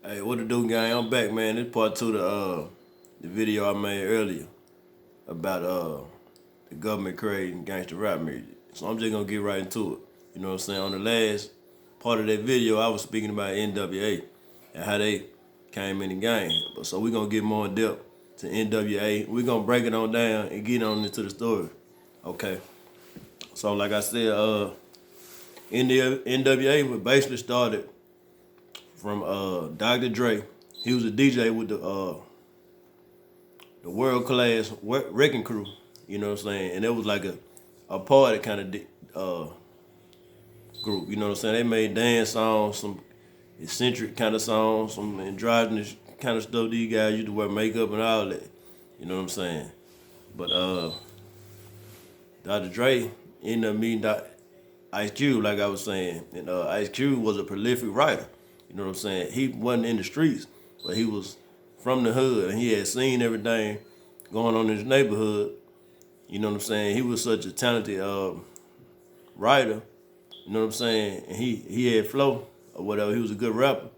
Hey, what to do, gang? I'm back, man. This part two to the video I made earlier about the government creating gangster rap music. So I'm just gonna get right into it. You know what I'm saying? On the last part of that video, I was speaking about NWA and how they came in the game. But so we're gonna get more in depth to NWA. We're gonna break it on down and get on into the story. Okay. So like I said, NWA was basically started from Dr. Dre. He was a DJ with the world class wrecking crew. You know what I'm saying? And it was like a party kind of group. You know what I'm saying? They made dance songs, some eccentric kind of songs, some androgynous kind of stuff. These guys used to wear makeup and all that. You know what I'm saying? But Dr. Dre ended up meeting Ice Cube, like I was saying, and Ice Cube was a prolific writer. You know what I'm saying? He wasn't in the streets, but he was from the hood, and he had seen everything going on in his neighborhood. You know what I'm saying? He was such a talented writer. You know what I'm saying? And he had flow or whatever. He was a good rapper.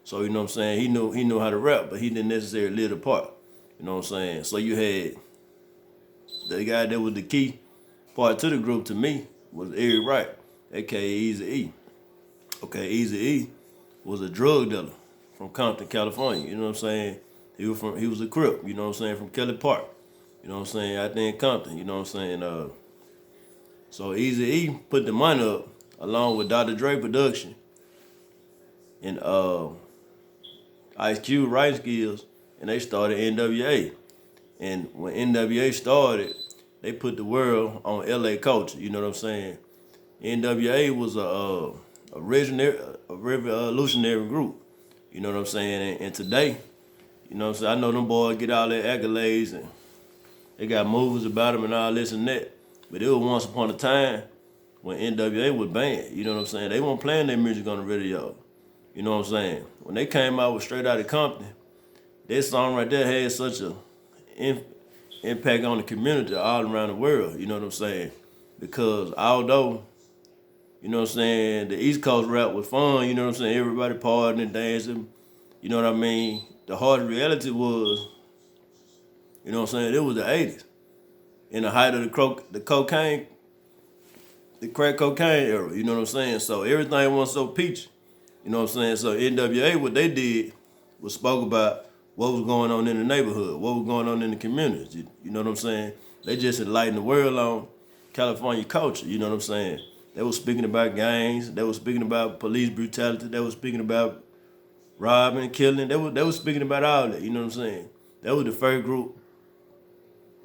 So you know what I'm saying? He knew how to rap, but he didn't necessarily live the part. You know what I'm saying? So you had the guy that was the key part to the group to me was Eric Wright, aka Easy E. Okay, Easy E was a drug dealer from Compton, California. You know what I'm saying? He was a Crip, you know what I'm saying, from Kelly Park. You know what I'm saying, out there in Compton, you know what I'm saying? So Easy E put the money up along with Dr. Dre production and Ice Cube writing skills, and they started NWA. And when NWA started, they put the world on LA culture, you know what I'm saying? NWA was a revolutionary group, you know what I'm saying? And today, you know what I'm saying, I know them boys get all their accolades and they got movies about them and all this and that. But it was once upon a time when NWA was banned, you know what I'm saying? They weren't playing their music on the radio, you know what I'm saying? When they came out with Straight Outta Compton, that song right there had such a impact on the community all around the world, you know what I'm saying? Because although, you know what I'm saying, the East Coast rap was fun, you know what I'm saying, everybody partying and dancing, you know what I mean? The hard reality was, you know what I'm saying, it was the 80s. In the height of the cocaine, the crack cocaine era, you know what I'm saying? So everything was so peachy, you know what I'm saying? So NWA, what they did was spoke about what was going on in the neighborhood, what was going on in the communities, you know what I'm saying? They just enlightened the world on California culture, you know what I'm saying? They were speaking about gangs, they were speaking about police brutality, they were speaking about robbing, killing, they were speaking about all that, you know what I'm saying? That was the first group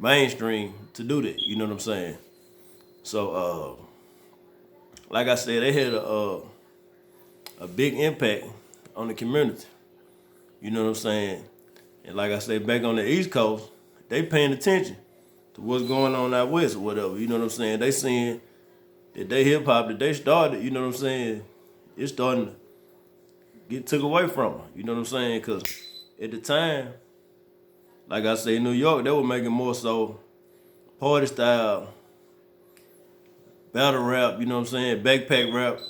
mainstream to do that, you know what I'm saying? So like I said, they had a big impact on the community. You know what I'm saying? And like I said, back on the East Coast, they paying attention to what's going on out west or whatever. You know what I'm saying? They seeing that they hip hop that they started, you know what I'm saying? It's starting to get took away from them. You know what I'm saying? Because at the time, like I say, in New York, they were making more so party style, battle rap, you know what I'm saying? Backpack rap,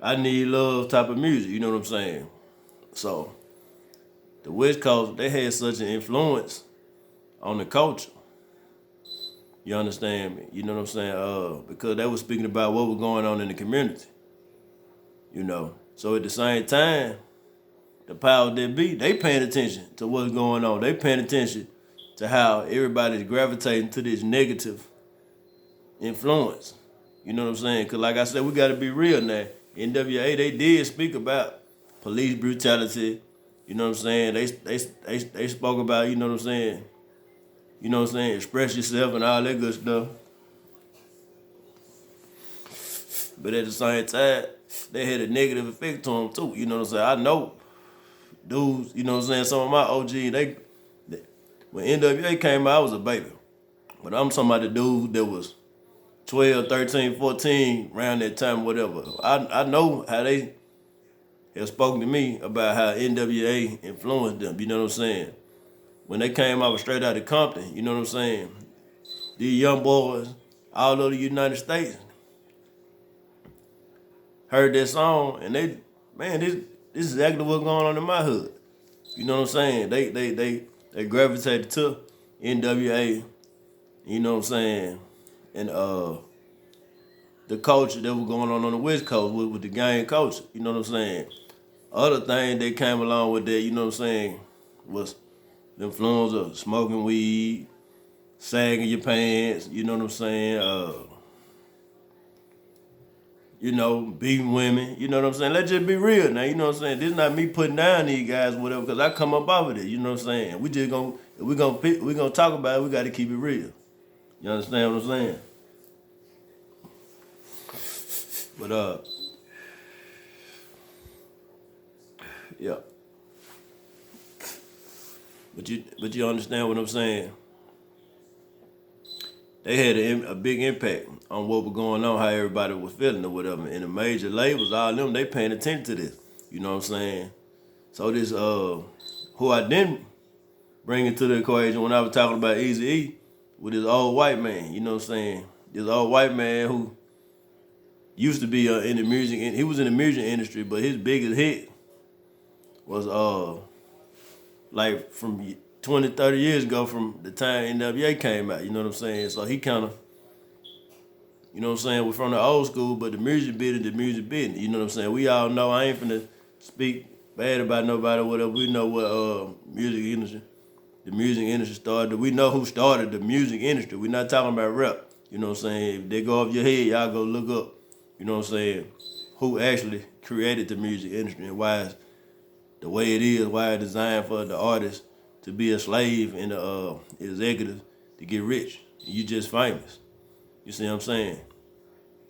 I need love type of music, you know what I'm saying? So the West Coast, they had such an influence on the culture. You understand me? You know what I'm saying? Because they were speaking about what was going on in the community. You know. So at the same time, the power that be, they paying attention to what's going on. They paying attention to how everybody's gravitating to this negative influence. You know what I'm saying? Because like I said, we got to be real now. NWA, they did speak about police brutality. You know what I'm saying? They spoke about, you know what I'm saying? You know what I'm saying? Express yourself and all that good stuff. But at the same time, they had a negative effect to them too. You know what I'm saying? I know dudes, you know what I'm saying? Some of my OG, when NWA came out, I was a baby. But I'm talking about the dude that was 12, 13, 14, around that time, whatever. I know how they have spoken to me about how NWA influenced them, you know what I'm saying? When they came out Straight Outta Compton, you know what I'm saying? These young boys all over the United States heard that song and they, man, this is exactly what's going on in my hood. You know what I'm saying? They gravitated to NWA. You know what I'm saying? And the culture that was going on the West Coast with the gang culture. You know what I'm saying? Other thing that came along with that, you know what I'm saying, was the influence of smoking weed, sagging your pants, you know what I'm saying, beating women, you know what I'm saying? Let's just be real now, you know what I'm saying? This is not me putting down these guys or whatever, because I come up off of it, you know what I'm saying? We just gonna, if we gonna talk about it, we gotta keep it real. You understand what I'm saying? But yeah. But you understand what I'm saying? They had a big impact on what was going on, how everybody was feeling or whatever. And the major labels, all them, they paying attention to this. You know what I'm saying? So this who I didn't bring into the equation when I was talking about Eazy-E with this old white man, you know what I'm saying? This old white man who used to be in the music, he was in the music industry, but his biggest hit was like from 20, 30 years ago from the time NWA came out, you know what I'm saying? So he kind of, you know what I'm saying, we're from the old school, but the music business, you know what I'm saying? We all know, I ain't finna speak bad about nobody or whatever. We know what the music industry started. We know who started the music industry. We're not talking about rap, you know what I'm saying? If they go off your head, y'all go look up, you know what I'm saying, who actually created the music industry and why it's the way it is, why it's designed for the artist to be a slave and the executive to get rich. You just famous. You see what I'm saying?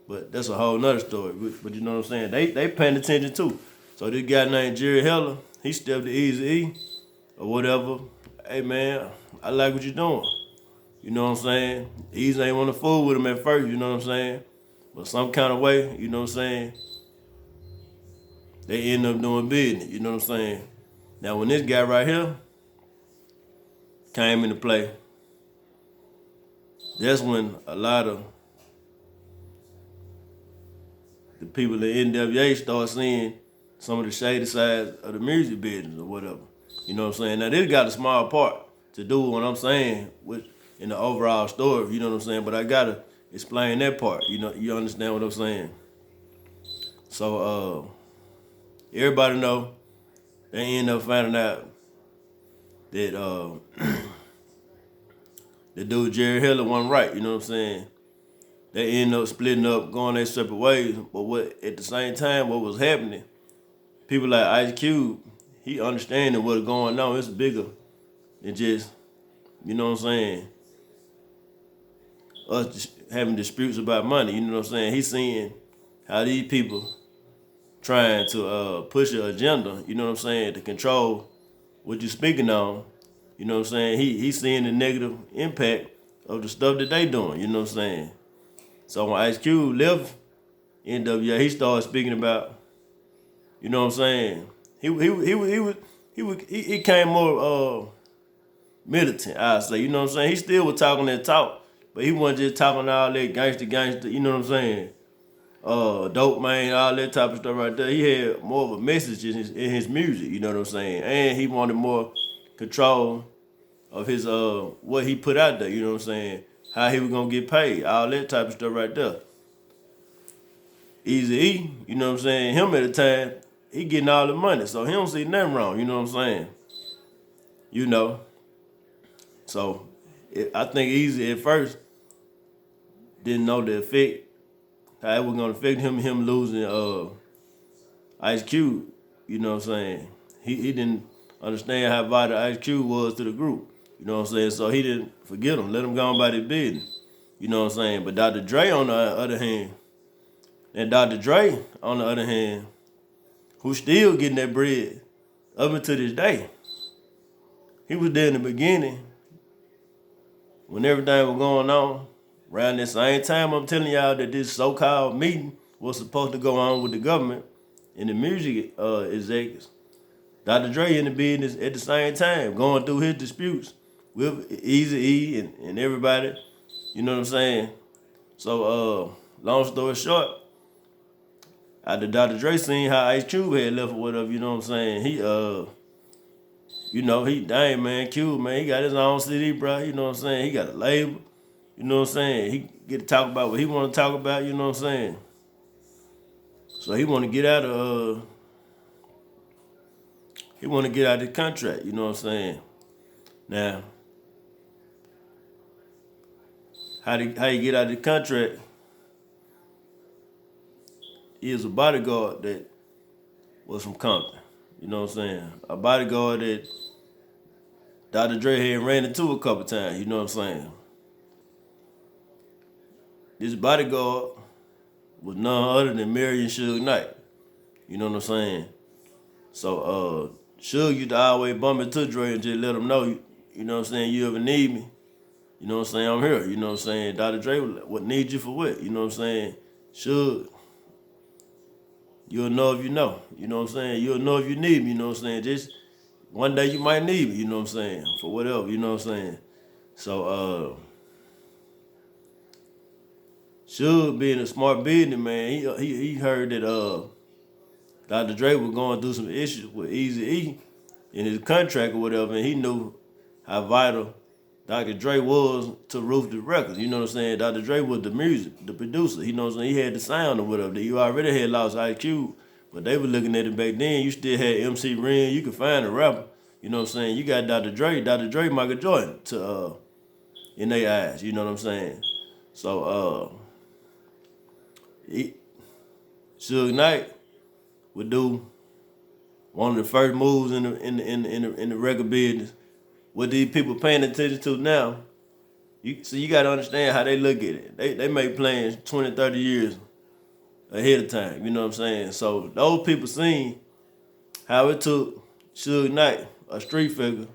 But that's a whole nother story. But you know what I'm saying? They paying attention too. So this guy named Jerry Heller, he stepped to Eazy-E or whatever. Hey man, I like what you're doing. You know what I'm saying? Eazy ain't want to fool with him at first, you know what I'm saying? But some kind of way, you know what I'm saying? They end up doing business, you know what I'm saying? Now when this guy right here came into play, that's when a lot of the people at NWA start seeing some of the shady sides of the music business or whatever. You know what I'm saying? Now this got a small part to do with what I'm saying in the overall story, you know what I'm saying? But I gotta explain that part, you understand what I'm saying? So everybody know they end up finding out that the dude Jerry Heller wasn't right, you know what I'm saying? They end up splitting up, going their separate ways. But at the same time, what was happening, people like Ice Cube, he understanding what's going on. It's bigger than just, you know what I'm saying, us having disputes about money. You know what I'm saying? He's seeing how these people trying to push an agenda, you know what I'm saying, to control what you're speaking on. You know what I'm saying? He's seeing the negative impact of the stuff that they doing, you know what I'm saying? So when Ice Cube left NWA, he started speaking about, you know what I'm saying? He came more militant, I'd say. You know what I'm saying? He still was talking that talk, but he wasn't just talking all that gangster. You know what I'm saying? Dope man, all that type of stuff right there. He had more of a message in his music. You know what I'm saying? And he wanted more control of his what he put out there. You know what I'm saying? How he was gonna get paid, all that type of stuff right there. Eazy-E, you know what I'm saying? Him at the time, he getting all the money, so he don't see nothing wrong. You know what I'm saying? You know. So I think Eazy at first didn't know the effect, how it was gonna affect him losing Ice Cube. You know what I'm saying? He didn't understand how vital Ice Cube was to the group. You know what I'm saying? So he didn't forget him, let him go on by their business. You know what I'm saying? But Dr. Dre on the other hand, who's still getting that bread up until this day, he was there in the beginning when everything was going on. Around the same time, I'm telling y'all that this so-called meeting was supposed to go on with the government and the music executives. Dr. Dre in the business at the same time, going through his disputes with Eazy-E and everybody. You know what I'm saying? So, long story short, After Dr. Dre seen how Ice Cube had left or whatever, you know what I'm saying? He dang man, Cube, man, he got his own CD, bro. You know what I'm saying? He got a label. You know what I'm saying? He get to talk about what he want to talk about. You know what I'm saying? So he want to get out of the contract. You know what I'm saying? Now, how you get out of the contract? He is a bodyguard that was from Compton. You know what I'm saying? A bodyguard that Dr. Dre had ran into a couple times. You know what I'm saying? This bodyguard was none other than Mary and Suge Knight. You know what I'm saying? So Suge used to always bump into Dre and just let him know, you know what I'm saying, you ever need me, you know what I'm saying, I'm here. You know what I'm saying? Dr. Dre would need you for what? You know what I'm saying? Suge, you'll know if you know. You know what I'm saying? You'll know if you need me, you know what I'm saying? Just one day you might need me, you know what I'm saying? For whatever, you know what I'm saying? So Suge being a smart business man, he heard that Dr. Dre was going through some issues with Eazy-E in his contract or whatever, and he knew how vital Dr. Dre was to Ruthless Records. You know what I'm saying? Dr. Dre was the music, the producer. You know what I'm saying? He had the sound or whatever. You already had lost IQ, but they were looking at it back then. You still had MC Ren. You could find a rapper. You know what I'm saying? You got Dr. Dre, Michael Jordan to in their eyes. You know what I'm saying? So Suge Knight would do one of the first moves in the record business. What these people paying attention to now, you got to understand how they look at it. They make plans 20, 30 years ahead of time. You know what I'm saying? So those people seen how it took Suge Knight, a street figure,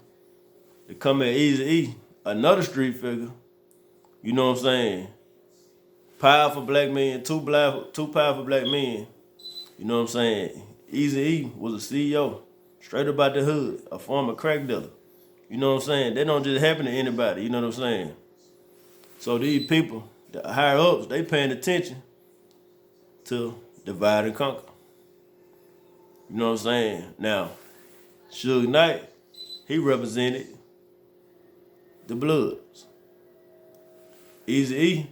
to come at Eazy-E, another street figure. You know what I'm saying? Powerful black men, two powerful black men. You know what I'm saying? Eazy-E was a CEO, straight up out the hood, a former crack dealer. You know what I'm saying? That don't just happen to anybody, you know what I'm saying? So these people, the higher ups, they paying attention to divide and conquer. You know what I'm saying? Now, Suge Knight, he represented the Bloods. Eazy-E,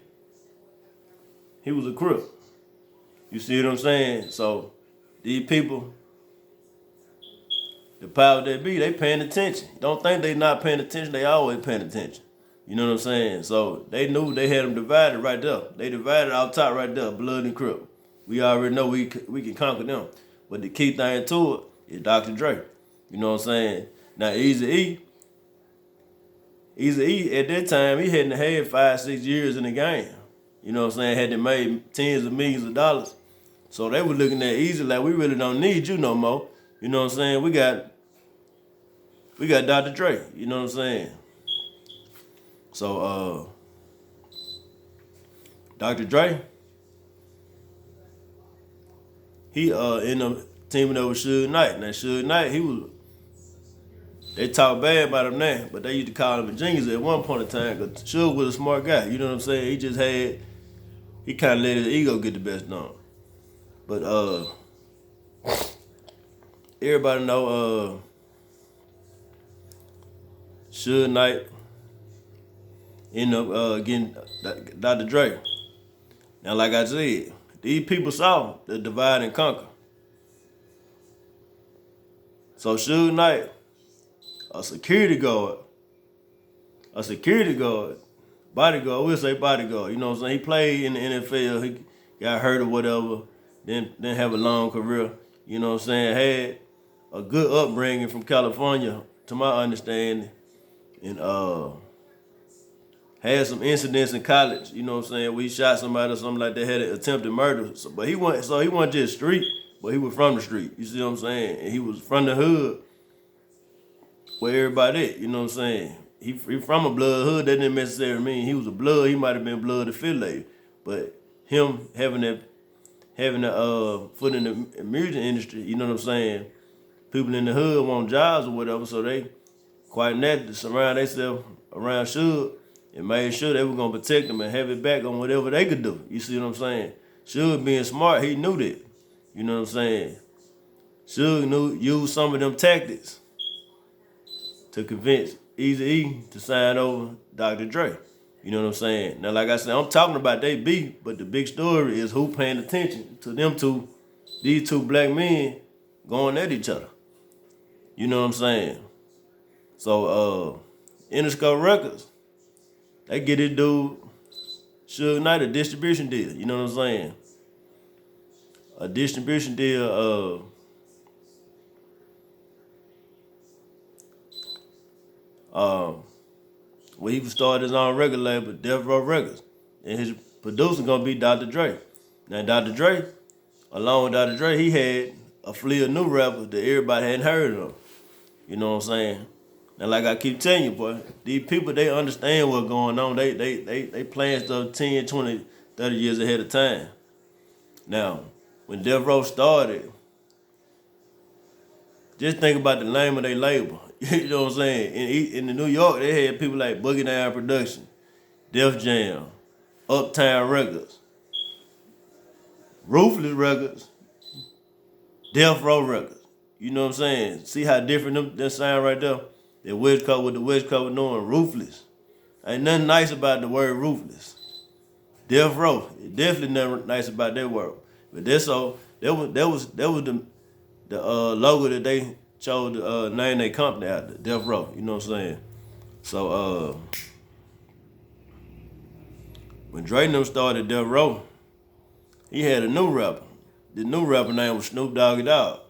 he was a crook. You see what I'm saying? So these people, the power that be, they paying attention. Don't think they not paying attention. They always paying attention. You know what I'm saying? So they knew they had them divided right there. They divided out top right there, Blood and Crip. We already know we can conquer them. But the key thing to it is Dr. Dre. You know what I'm saying? Now Eazy-E at that time, he hadn't had 5-6 years in the game. You know what I'm saying? Hadn't made tens of millions of dollars. So they were looking at Eazy like, we really don't need you no more. You know what I'm saying? We got Dr. Dre. You know what I'm saying? So Dr. Dre, he ended up teaming up with Suge Knight. Now Suge Knight, they talk bad about him now, but they used to call him a genius at one point in time because Suge was a smart guy. You know what I'm saying? He kind of let his ego get the best of him. But everybody know Suge Knight ended up getting Dr. Dre. Now, like I said, these people saw the divide and conquer. So Suge Knight, a security guard, bodyguard, we'll say bodyguard. You know what I'm saying? He played in the NFL. He got hurt or whatever. Didn't have a long career. You know what I'm saying? Had a good upbringing from California, to my understanding, and had some incidents in college. You know what I'm saying? We shot somebody or something like that. Had an attempted murder. But he wasn't just street, but he was from the street. You see what I'm saying? And he was from the hood, where everybody at. You know what I'm saying? He from a blood hood. That didn't necessarily mean he was a blood. He might have been blood affiliated, but him having a foot in the music industry, you know what I'm saying? People in the hood want jobs or whatever, so they quite naturally surround themselves around Suge and made sure they were gonna protect him and have it back on whatever they could do. You see what I'm saying? Suge being smart, he knew that. You know what I'm saying? Suge knew used some of them tactics to convince Eazy-E to sign over Dr. Dre. You know what I'm saying? Now, like I said, I'm talking about they beef, but the big story is who paying attention to them two, these two black men going at each other. You know what I'm saying? So, Interscope Records, they get this dude, Suge Knight, a distribution deal. You know what I'm saying? A distribution deal, where he would start his own record label, Death Row Records. And his producer gonna be Dr. Dre. Now, Dr. Dre, along with Dr. Dre, he had a fleet of new rappers that everybody hadn't heard of. You know what I'm saying? Now, like I keep telling you, boy, these people, they understand what's going on. They plan stuff 10, 20, 30 years ahead of time. Now, when Death Row started, just think about the name of their label. You know what I'm saying? In New York, they had people like Boogie Down Production, Def Jam, Uptown Records, Ruthless Records, Death Row Records. You know what I'm saying? See how different them sound right there? The West Coast with the West Coast knowing ruthless. Ain't nothing nice about the word ruthless. Death Row, definitely nothing nice about that word. But that's all. That was the logo that they chose to name their company after, Death Row. You know what I'm saying? So when Dre and them started Death Row, he had a new rapper. The new rapper name was Snoop Doggy Dogg.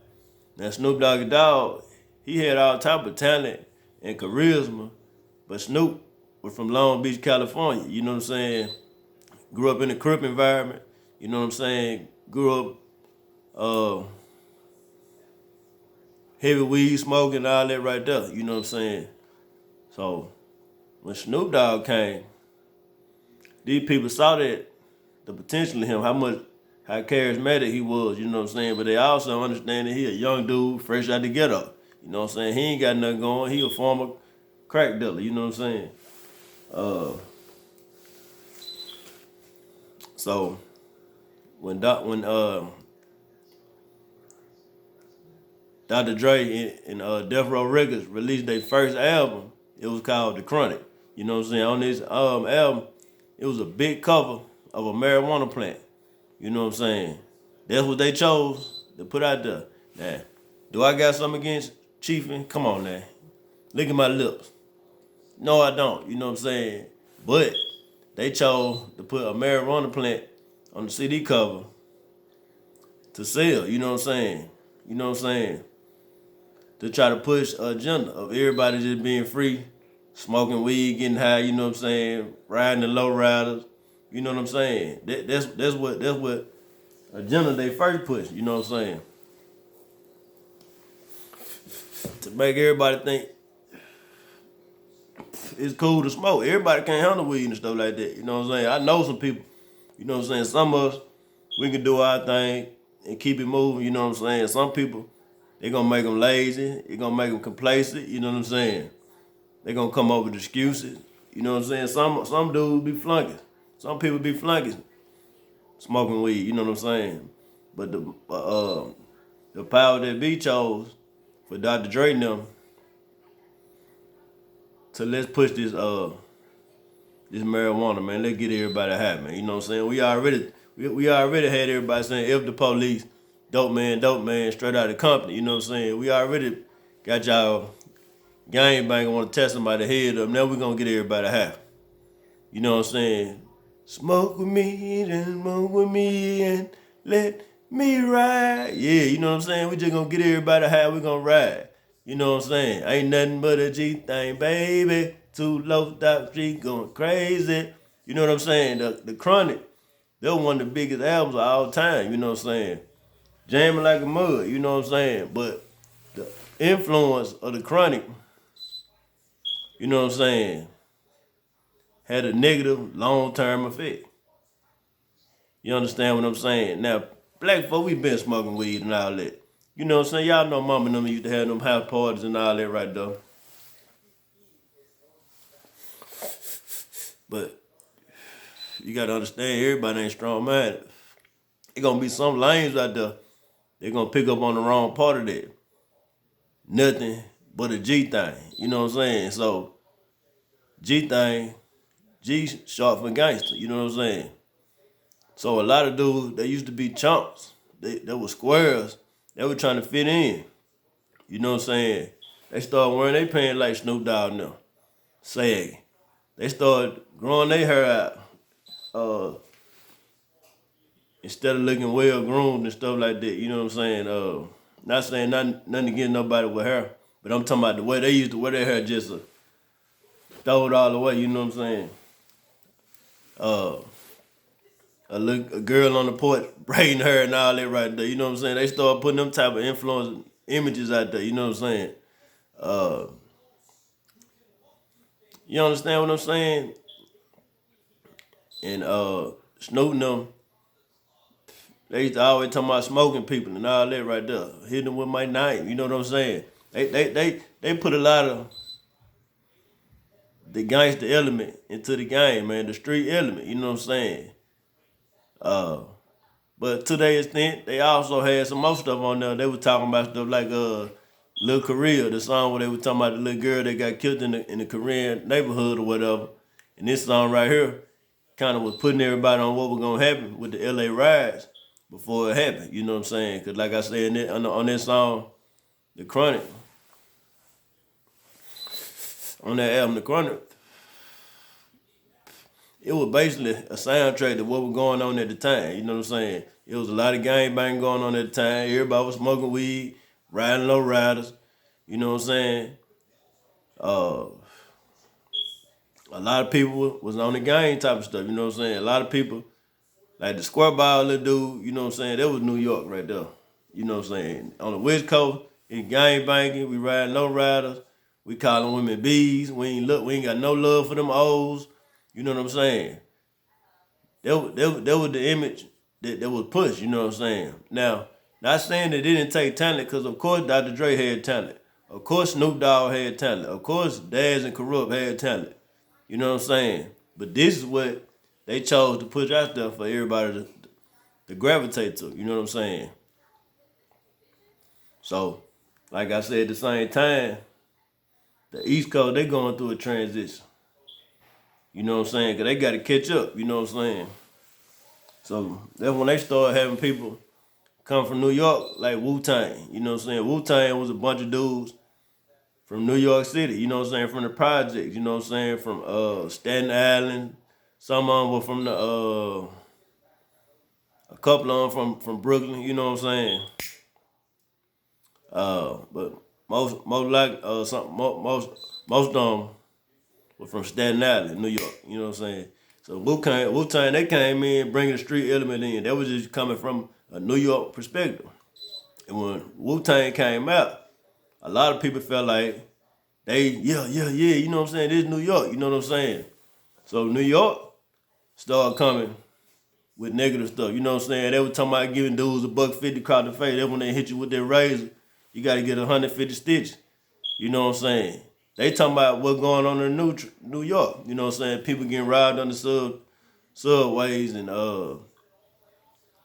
Now Snoop Doggy Dogg, he had all type of talent and charisma, but Snoop was from Long Beach, California. You know what I'm saying? Grew up in a Crip environment. You know what I'm saying? Grew up heavy weed smoking, all that right there. You know what I'm saying? So when Snoop Dogg came, these people saw that the potential in him, how charismatic he was, you know what I'm saying? But they also understand that he a young dude, fresh out the ghetto. You know what I'm saying? He ain't got nothing going. He a former crack dealer, you know what I'm saying? So when Dr. Dre and Death Row Records released their first album, it was called The Chronic. You know what I'm saying? On this album, it was a big cover of a marijuana plant. You know what I'm saying? That's what they chose to put out there. Now, do I got something against chiefing? Come on now. Look at my lips. No, I don't. You know what I'm saying? But they chose to put a marijuana plant on the CD cover to sell. You know what I'm saying? You know what I'm saying? To try to push an agenda of everybody just being free, smoking weed, getting high, you know what I'm saying, riding the low riders, you know what I'm saying? That's what agenda they first push, you know what I'm saying? To make everybody think it's cool to smoke. Everybody can't handle weed and stuff like that, you know what I'm saying? I know some people, you know what I'm saying, some of us, we can do our thing and keep it moving, you know what I'm saying? Some people, they gonna make them lazy, it gonna make them complacent, you know what I'm saying? They gonna come up with excuses. You know what I'm saying? Some dudes be flunking. Some people be flunking smoking weed. You know what I'm saying? But the power that be chose for Dr. Dre and them to let's push this marijuana, man. Let's get everybody high, man. You know what I'm saying? We already had everybody saying F the police, dope man, straight out of the company. You know what I'm saying? We already got y'all gangbang want to test somebody's head up. Now we gonna get everybody high. You know what I'm saying? Smoke with me and smoke with me and let me ride. Yeah, you know what I'm saying? We just gonna get everybody high, we gonna ride. You know what I'm saying? Ain't nothing but a G thing, baby. Too low, top street going crazy. You know what I'm saying? The Chronic, they're one of the biggest albums of all time, you know what I'm saying? Jamming like a mud, you know what I'm saying? But the influence of the Chronic, you know what I'm saying, had a negative long-term effect. You understand what I'm saying? Now, black folk, we been smoking weed and all that. You know what I'm saying? Y'all know mama and them used to have them house parties and all that right there. But you gotta understand, everybody ain't strong-minded. There gonna be some lames out there they're gonna pick up on the wrong part of that. Nothing but a G thing. You know what I'm saying? So G thing, G short for gangster. You know what I'm saying? So a lot of dudes, they used to be chumps. They were squares. They were trying to fit in. You know what I'm saying? They started wearing their pants like Snoop Dogg now. Sagging. They started growing their hair out. Instead of looking well groomed and stuff like that. You know what I'm saying? Not saying nothing against nobody with hair, but I'm talking about the way they used to wear their hair, just throw it all away. You know what I'm saying? Uh, a girl on the porch braiding her and all that right there. You know what I'm saying? They start putting them type of influence images out there. You know what I'm saying? Uh, you understand what I'm saying? And Snoop and them, they used to always talk about smoking people and all that right there. Hitting them with my knife. You know what I'm saying? They put a lot of the gangster element into the game, man. The street element. You know what I'm saying? Uh, but to their extent, they also had some more stuff on there. They were talking about stuff like Lil Korea, the song where they were talking about the little girl that got killed in the Korean neighborhood or whatever. And this song right here kind of was putting everybody on what was gonna happen with the LA riots before it happened. You know what I'm saying? Cause like I said on that song, The Chronic, on that album, The Chronic, it was basically a soundtrack to what was going on at the time. You know what I'm saying? It was a lot of gang banging going on at the time. Everybody was smoking weed, riding low riders. You know what I'm saying? Uh, a lot of people was on the gang type of stuff. You know what I'm saying? A lot of people, like the square ball little dude, you know what I'm saying? That was New York right there. You know what I'm saying? On the West Coast, it's gang banging. We riding low riders. We calling women bees. We ain't got no love for them O's. You know what I'm saying? That was the image that was pushed, you know what I'm saying? Now, not saying that it didn't take talent, because of course Dr. Dre had talent. Of course Snoop Dogg had talent. Of course Daz and Corrupt had talent. You know what I'm saying? But this is what they chose to push out there for everybody to gravitate to. You know what I'm saying? So, like I said, at the same time, the East Coast, they going through a transition. You know what I'm saying? Because they got to catch up. You know what I'm saying? So that's when they started having people come from New York, like Wu-Tang. You know what I'm saying? Wu-Tang was a bunch of dudes from New York City, you know what I'm saying, from the projects, you know what I'm saying, from Staten Island. Some of them were from a couple of them from Brooklyn, you know what I'm saying? But most of them were from Staten Island, New York, you know what I'm saying? So Wu-Tang, they came in bringing the street element in. That was just coming from a New York perspective. And when Wu-Tang came out, a lot of people felt like yeah, you know what I'm saying? This is New York, you know what I'm saying? So New York started coming with negative stuff, you know what I'm saying? They were talking about giving dudes $150 across the face. That's when they hit you with their razor. You got to get 150 stitches, you know what I'm saying? They talking about what's going on in New York, you know what I'm saying? People getting robbed on the subways and,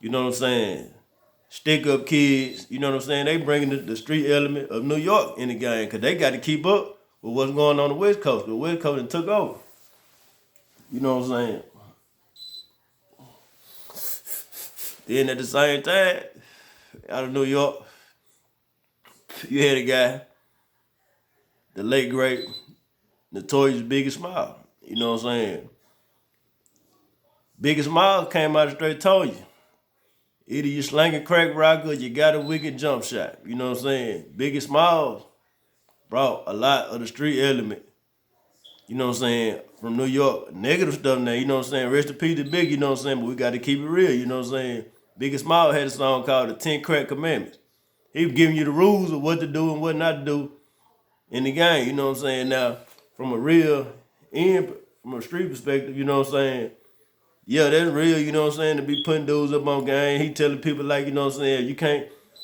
you know what I'm saying? Stick up kids, you know what I'm saying? They bringing the street element of New York in the game because they got to keep up with what's going on the West Coast. The West Coast took over. You know what I'm saying? Then at the same time, out of New York, you had a guy, the late great, notorious Biggie Smile. You know what I'm saying? Biggie Smile came out and straight told you. Either you slanging crack rock or you got a wicked jump shot. You know what I'm saying? Biggie Smalls brought a lot of the street element, you know what I'm saying, from New York. Negative stuff now, you know what I'm saying? Rest in peace to Biggie, you know what I'm saying? But we got to keep it real, you know what I'm saying? Biggie Smalls had a song called The 10 Crack Commandments. He was giving you the rules of what to do and what not to do in the game, you know what I'm saying? Now, from a real end, from a street perspective, you know what I'm saying? Yeah, that's real, you know what I'm saying, to be putting dudes up on game. He telling people like, you know what I'm saying, if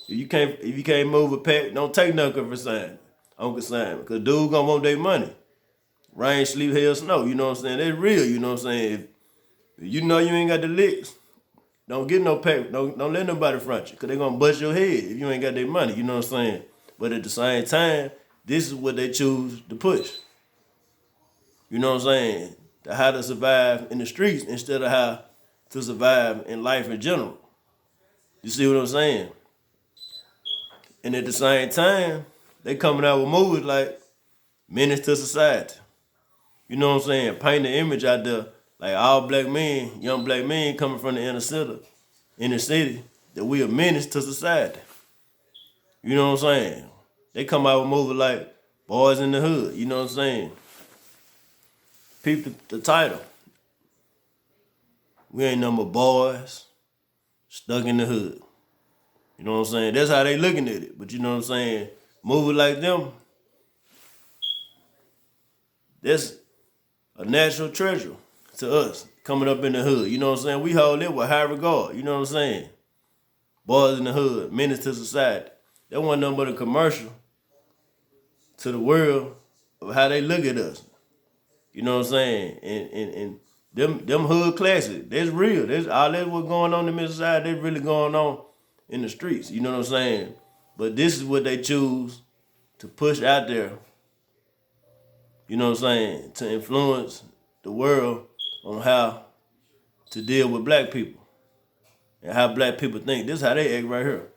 you can't move a pack, don't take nothing for sign on consignment. Cause dudes gonna want their money. Rain, sleep, hail, snow, you know what I'm saying? That's real, you know what I'm saying? If you know you ain't got the licks, Don't get no paper. Don't let nobody front you, because they're going to bust your head if you ain't got their money. You know what I'm saying? But at the same time, this is what they choose to push. You know what I'm saying? How to survive in the streets instead of how to survive in life in general. You see what I'm saying? And at the same time, they coming out with movies like Menace to Society. You know what I'm saying? Paint the image out there like all black men, young black men coming from the inner city, that we a menace to society. You know what I'm saying? They come out with movies like Boys in the Hood. You know what I'm saying? Peep the title. We ain't number boys stuck in the hood. You know what I'm saying? That's how they looking at it. But you know what I'm saying? Movies like them, that's a national treasure to us coming up in the hood. You know what I'm saying? We hold it with high regard. You know what I'm saying? Boys in the Hood, Menace to Society. That wasn't nothing but a commercial to the world of how they look at us. You know what I'm saying? And them hood classics, that's real. That's all that what's going on in the society, that's really going on in the streets. You know what I'm saying? But this is what they choose to push out there. You know what I'm saying? To influence the world on how to deal with black people and how black people think. This is how they act right here.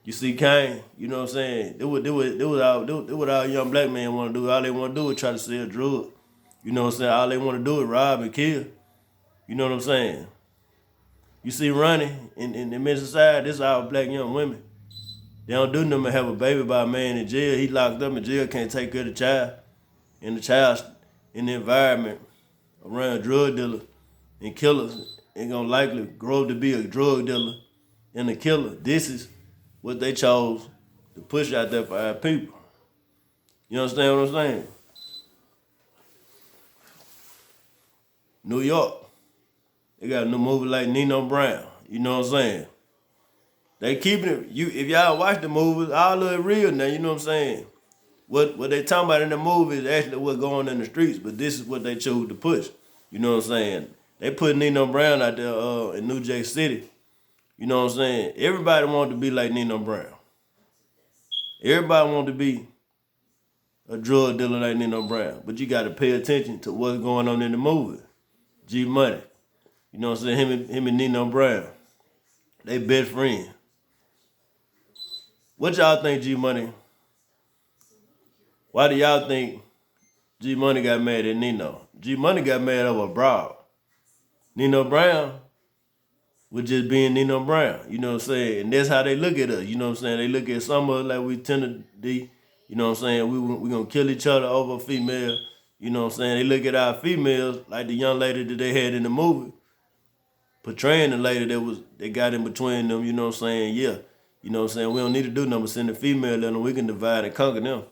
You see Kane, you know what I'm saying? They what all young black men want to do. All they want to do is try to sell drugs. You know what I'm saying? All they want to do is rob and kill. You know what I'm saying? You see Ronnie in the men's society, this is all black young women. They don't do nothing but have a baby by a man in jail. He locked up in jail, can't take care of the child. And the child in the environment around drug dealers and killers ain't gonna likely grow up to be a drug dealer and a killer. This is what they chose to push out there for our people. You understand what I'm saying? New York, they got a new movie like Nino Brown. You know what I'm saying? They keeping it. If y'all watch the movies, all of it real now. You know what I'm saying? What they talking about in the movie is actually what's going on in the streets, but this is what they chose to push. You know what I'm saying? They put Nino Brown out there in New Jack City. You know what I'm saying? Everybody wanted to be like Nino Brown. Everybody wanted to be a drug dealer like Nino Brown, but you got to pay attention to what's going on in the movie. G Money, you know what I'm saying? Him and Nino Brown, they best friends. What y'all think G Money? Why do y'all think G Money got mad at Nino? G Money got mad over a broad. Nino Brown was just being Nino Brown, you know what I'm saying? And that's how they look at us, you know what I'm saying? They look at some of us like we tend to be, you know what I'm saying? We gonna kill each other over a female, you know what I'm saying? They look at our females like the young lady that they had in the movie, portraying the lady that got in between them, you know what I'm saying? Yeah, you know what I'm saying? We don't need to do nothing but send the female in them. We can divide and conquer them.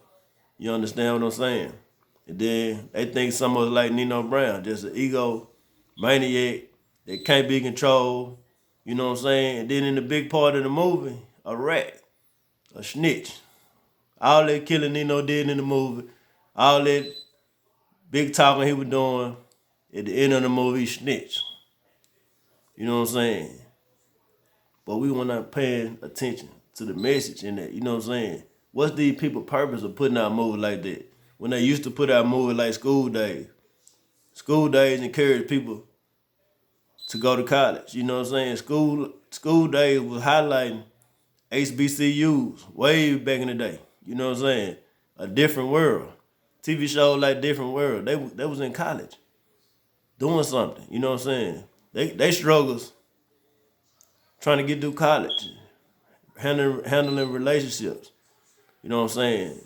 You understand what I'm saying? And then they think some of us like Nino Brown, just an ego maniac that can't be controlled. You know what I'm saying? And then in the big part of the movie, a rat, a snitch. All that killing Nino did in the movie, all that big talking he was doing, at the end of the movie, he snitched. You know what I'm saying? But we were not paying attention to the message in that. You know what I'm saying? What's these people's purpose of putting out a movie like that? When they used to put out movies like School Days. School Days encouraged people to go to college. You know what I'm saying? School Days was highlighting HBCUs way back in the day. You know what I'm saying? A different world. TV shows like Different World. They was in college doing something. You know what I'm saying? They struggles trying to get through college, handling relationships. You know what I'm saying?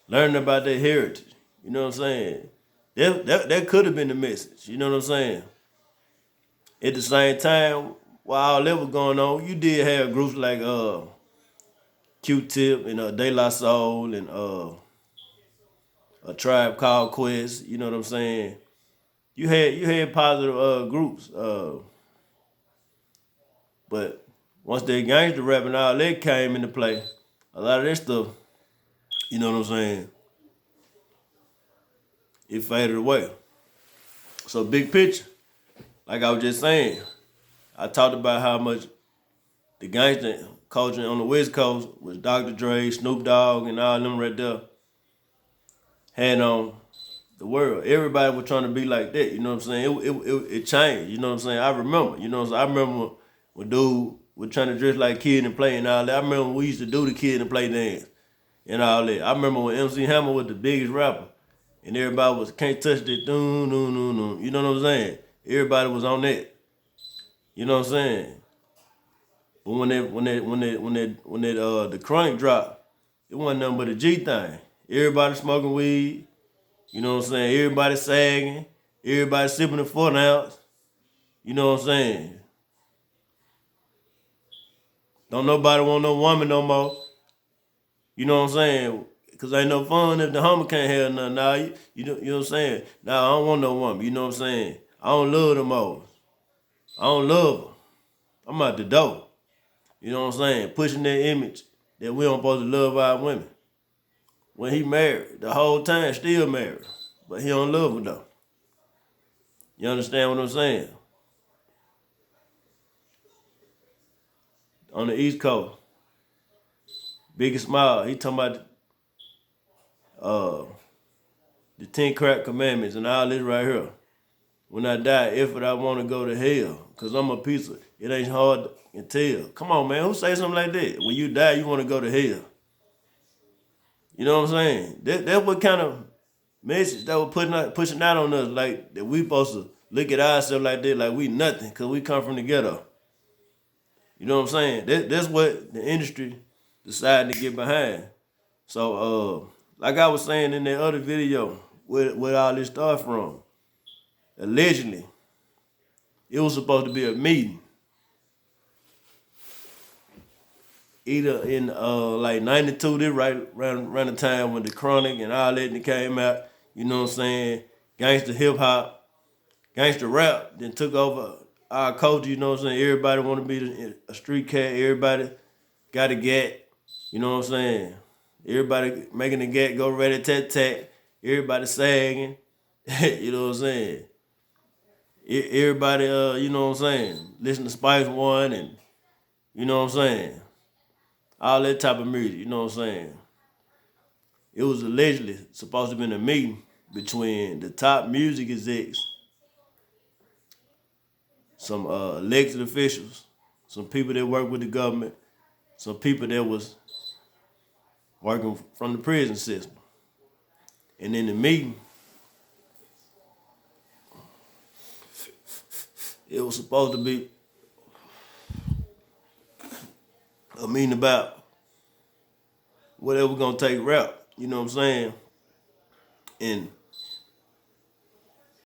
Learning about their heritage. You know what I'm saying? That could have been the message. You know what I'm saying? At the same time, while all that was going on, you did have groups like Q-Tip and De La Soul and a Tribe Called Quest. You know what I'm saying? You had positive groups, but once that gangster rap and all that came into play, a lot of that stuff, you know what I'm saying, it faded away. So big picture, like I was just saying, I talked about how much the gangster culture on the West Coast was Dr. Dre, Snoop Dogg, and all them right there had on the world. Everybody was trying to be like that. You know what I'm saying? It changed. You know what I'm saying? I remember. You know what I'm saying? I remember when dude was trying to dress like Kid and Play and all that. I remember when we used to do the Kid and Play dance and all that. I remember when MC Hammer was the biggest rapper and everybody was can't touch that doom doom doom doom. You know what I'm saying? Everybody was on that. You know what I'm saying? But when the chronic dropped, it wasn't nothing but a G thing. Everybody smoking weed. You know what I'm saying? Everybody sagging. Everybody sipping a 4 ounce. You know what I'm saying? Don't nobody want no woman no more. You know what I'm saying? Cause ain't no fun if the homie can't have nothing. Nah, you know what I'm saying? Nah, I don't want no woman. You know what I'm saying? I don't love them all. I don't love her. I'm out the door. You know what I'm saying? Pushing that image that we don't supposed to love our women. When he married, the whole time still married. But he don't love her though. You understand what I'm saying? On the East Coast, Biggie Smile, he talking about uh, the 10 crack commandments and all this right here. When I die, if I want to go to hell, because I'm a piece of, it ain't hard to tell. Come on, man, who say something like that? When you die, you want to go to hell. You know what I'm saying? That's what kind of message that was pushing out on us, like that we supposed to look at ourselves like that, like we nothing, because we come from the ghetto. You know what I'm saying? That's what the industry decided to get behind. So, like I was saying in that other video, where all this started from, allegedly, it was supposed to be a meeting. Either in like 92, this right around the time when the Chronic and all that came out, you know what I'm saying? Gangsta hip hop, gangsta rap, then took over our culture, you know what I'm saying? Everybody want to be a street cat, everybody got a gat, you know what I'm saying? Everybody making the gat go ready tat tat, everybody sagging, you know what I'm saying? Everybody, you know what I'm saying? Listen to Spice One and, you know what I'm saying? All that type of music, you know what I'm saying? It was allegedly supposed to have been a meeting between the top music execs, some elected officials, some people that work with the government, some people that was working from the prison system. And in the meeting, it was supposed to be a meeting about whatever gonna take rap, you know what I'm saying? And